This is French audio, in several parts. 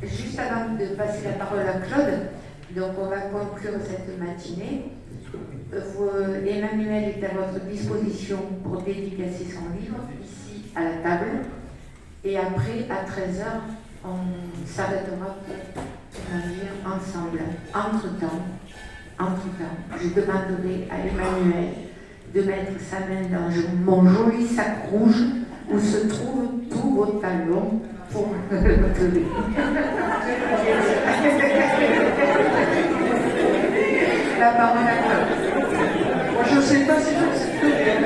juste avant de passer la parole à Claude, donc on va conclure cette matinée. Emmanuel est à votre disposition pour dédicacer son livre, ici à la table. Et après, à 13h, on s'arrêtera pour lire ensemble. Entre-temps, je demanderai à Emmanuel de mettre sa main dans mon joli sac rouge où se trouvent tous vos talons pour me lever. La parole à Claude. Moi, je ne sais pas si j'accepterai.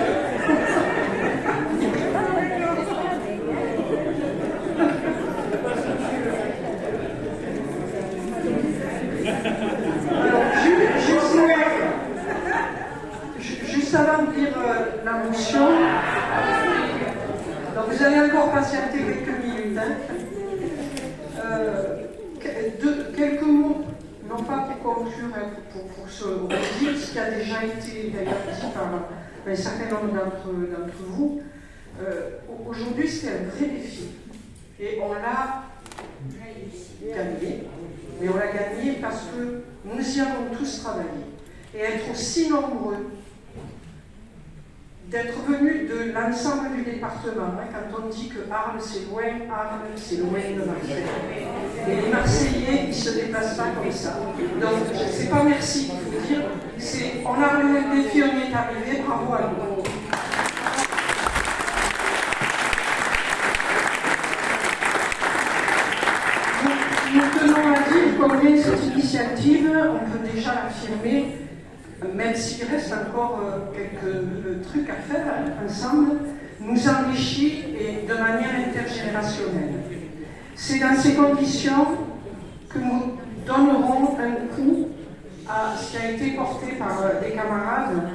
Juste avant de lire la motion, donc vous allez encore patienter quelques minutes. Quelques mots, non pas pour conclure, pour ce redire, ce qui a déjà été d'ailleurs dit par un certain nombre d'entre vous. Aujourd'hui, c'est un vrai défi. Et on l'a gagné. Mais on l'a gagné parce que nous y avons tous travaillé. Et être aussi nombreux, d'être venus de l'ensemble du département. Quand on dit que Arles c'est loin de Marseille. Et les Marseillais, ils ne se déplacent pas comme ça. Donc, c'est pas merci qu'il faut dire, c'est on a relevé le défi, on y est arrivé, bravo à nous. Nous tenons à dire combien cette initiative, on peut déjà l'affirmer, même s'il reste encore quelques trucs à faire ensemble, nous enrichit et de manière intergénérationnelle. C'est dans ces conditions que nous donnerons un coup à ce qui a été porté par des camarades,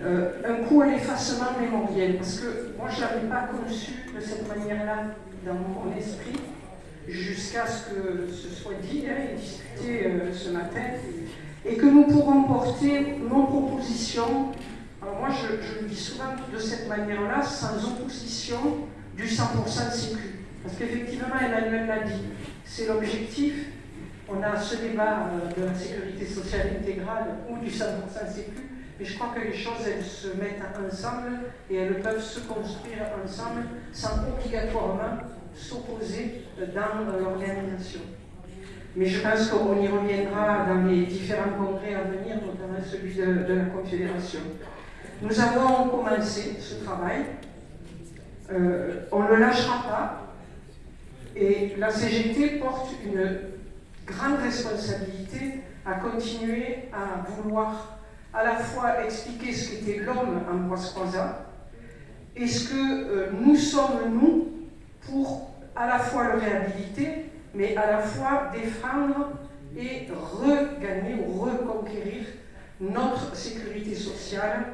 un coup à l'effacement mémoriel, parce que moi je ne l'avais pas conçu de cette manière-là dans mon esprit, jusqu'à ce que ce soit dit et discuté ce matin. Et que nous pourrons porter nos propositions, alors moi je le dis souvent de cette manière-là, sans opposition du 100% sécu. Parce qu'effectivement, Emmanuel l'a dit, c'est l'objectif. On a ce débat de la sécurité sociale intégrale ou du 100% sécu, mais je crois que les choses, elles se mettent ensemble et elles peuvent se construire ensemble sans obligatoirement s'opposer dans l'organisation. Mais je pense qu'on y reviendra dans les différents congrès à venir, notamment celui de la Confédération. Nous avons commencé ce travail, on ne le lâchera pas, et la CGT porte une grande responsabilité à continuer à vouloir à la fois expliquer ce qu'était l'homme en Boisse-Croisat et ce que nous sommes, nous, pour à la fois le réhabiliter, mais à la fois défendre et regagner ou reconquérir notre sécurité sociale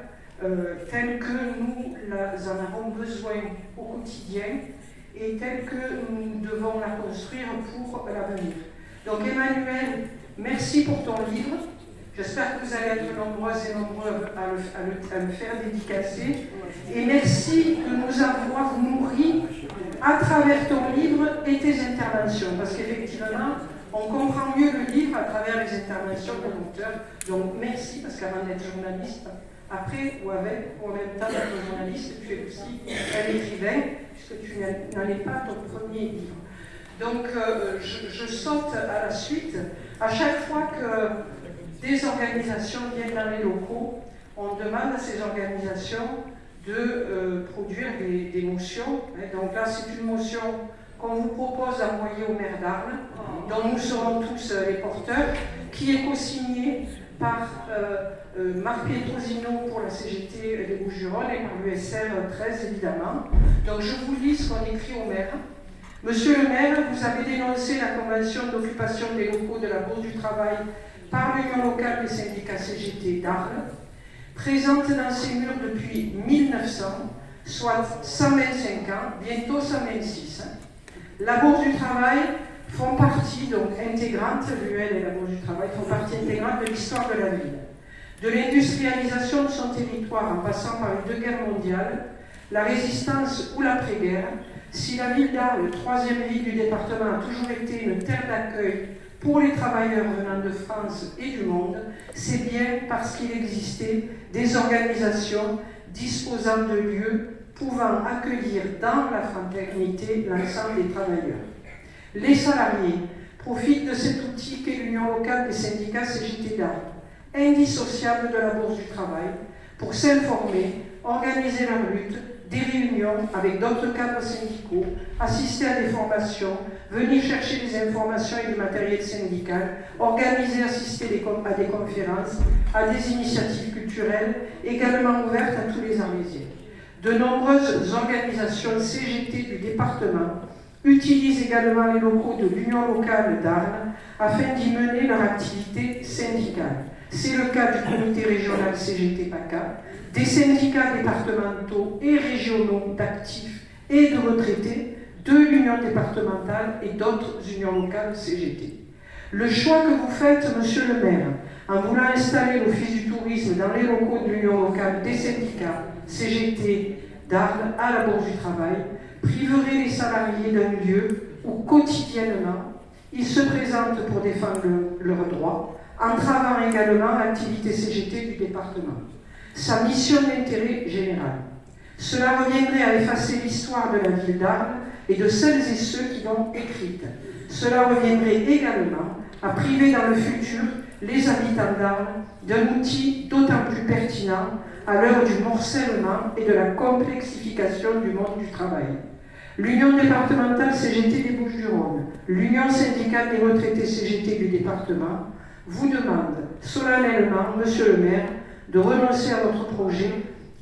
telle que nous en avons besoin au quotidien et telle que nous devons la construire pour l'avenir. Donc Emmanuel, merci pour ton livre. J'espère que vous allez être nombreuses et nombreux à le faire dédicacer. Et merci de nous avoir nourris à travers ton livre et tes interventions. Parce qu'effectivement, on comprend mieux le livre à travers les interventions de l'auteur. Donc merci, parce qu'avant d'être journaliste, après ou avec, ou en même temps d'être journaliste, tu es aussi un écrivain, puisque tu n'en es pas ton premier livre. Donc je saute à la suite. À chaque fois que des organisations viennent dans les locaux, on demande à ces organisations de produire des motions. Donc là, c'est une motion qu'on vous propose d'envoyer au maire d'Arles, dont nous serons tous les porteurs, qui est co-signée par Marc Pietrosino pour la CGT des Bouches-du-Rhône et par l'USR 13, évidemment. Donc je vous lis ce qu'on écrit au maire. Monsieur le maire, vous avez dénoncé la convention d'occupation des locaux de la Bourse du Travail par l'Union locale des syndicats CGT d'Arles, présente dans ces murs depuis 1900, soit 125 ans, bientôt 126. La Bourse du Travail font partie, donc intégrante, l'UL et la Bourse du Travail font partie intégrante de l'histoire de la ville. De l'industrialisation de son territoire en passant par les deux guerres mondiales, la résistance ou l'après-guerre, Si la ville d'Arles, troisième ville du département, a toujours été une terre d'accueil pour les travailleurs venant de France et du monde, c'est bien parce qu'il existait des organisations disposant de lieux pouvant accueillir dans la fraternité l'ensemble des travailleurs. Les salariés profitent de cet outil qu'est l'Union locale des syndicats CGT d'Arles, indissociable de la Bourse du travail, pour s'informer, organiser leur lutte, des réunions avec d'autres cadres syndicaux, assister à des formations, venir chercher des informations et du matériel syndical, organiser, assister à des conférences, à des initiatives culturelles, également ouvertes à tous les Arlésiens. De nombreuses organisations CGT du département utilisent également les locaux de l'Union locale d'Arles afin d'y mener leur activité syndicale. C'est le cas du comité régional CGT PACA, des syndicats départementaux et régionaux d'actifs et de retraités, de l'Union départementale et d'autres unions locales CGT. Le choix que vous faites, monsieur le maire, en voulant installer l'Office du tourisme dans les locaux de l'Union locale des syndicats CGT d'Arles à la Bourse du travail, priverait les salariés d'un lieu où quotidiennement ils se présentent pour défendre leurs droits, entravant également l'activité CGT du département. Sa mission d'intérêt général. Cela reviendrait à effacer l'histoire de la ville d'Arles et de celles et ceux qui l'ont écrite. Cela reviendrait également à priver dans le futur les habitants d'Arles d'un outil d'autant plus pertinent à l'heure du morcellement et de la complexification du monde du travail. L'Union départementale CGT des Bouches-du-Rhône, l'Union syndicale des retraités CGT du département vous demande solennellement, monsieur le maire, de renoncer à votre projet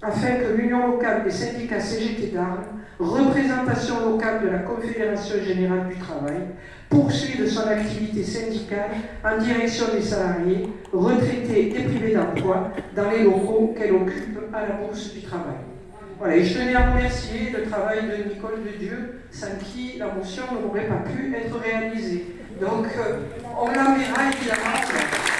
afin que l'Union locale des syndicats CGT d'Arles, représentation locale de la Confédération générale du travail, poursuive son activité syndicale en direction des salariés, retraités et privés d'emploi dans les locaux qu'elle occupe à la Bourse du travail. Voilà, et je tenais à remercier le travail de Nicole de Dieu, sans qui la motion n'aurait pas pu être réalisée. Donc, on l'enverra évidemment.